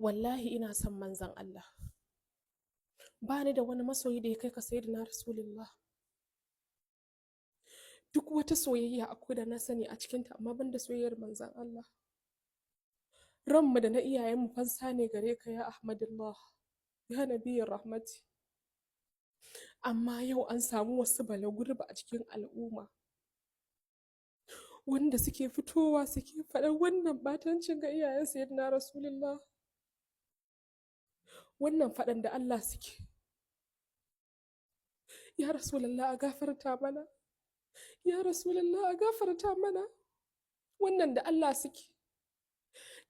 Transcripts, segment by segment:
Wallahi ina son manzon Allah. Ba ni da wani masoyi da ya kai ka sayyidina Rasulullah. Duk wata soyayya akwai da na sani a cikinta amma ban da soyayyar manzon Allah. Ranmu da na iyayenmu fansa ne gare ka ya Ahmadullah, ya Nabiyyar Rahmati. Amma yau an samu wasu balagurba a cikin al'umma wanda suke fitowa suke faɗar wannan batancin ga iyayen sayyidina Rasulullah. Wannan faɗan da Allah suke. Ya Rasulullah a gafarta mana. Ya Rasulullah a gafarta mana. Wannan da Allah suke.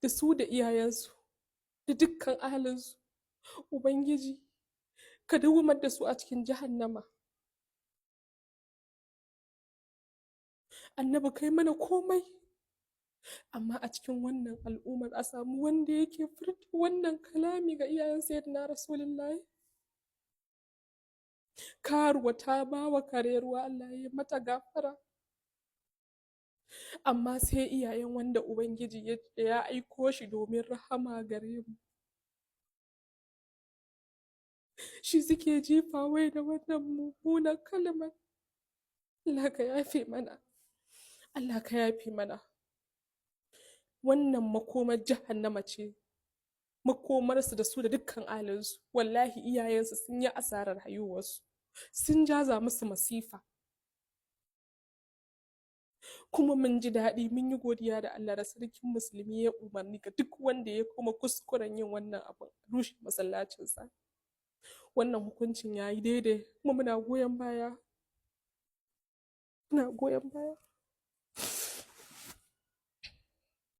Da su da iyayensu. Da dukkan ahalinsu. Ubangiji, ka dawwamar da su a cikin jahannama. Annabi kai mana komai. Amma a cikin wannan al'ummar a samu wanda yake furta wannan kalami ga iyayen sayyidina Rasulullahi. Karuwa ta ba wa kare ruwa, Allah ya mata gafara. Amma sai iyayen wanda Ubangiji ya aiko shi domin rahama gare mu. Shi suke jifa wai da wannan mummunan kalmar. Allah ka yafe mana. Allah ka yafe mana. Wannan makomar jahannama ce. Makomarsu da su da dukkan alinsu. Wallahi iyayensu sun yi asarar haihuwarsu. Sun jaza musu masifa. Kuma mun ji daɗi mun yi godiya da Allah da sarkin musulmi ya umarni ga duk wanda ya kuma kuskuren yin wannan abin rushe masallacinsa. Wannan hukuncin ya yi daidai kuma muna goyon baya. Muna goyon baya.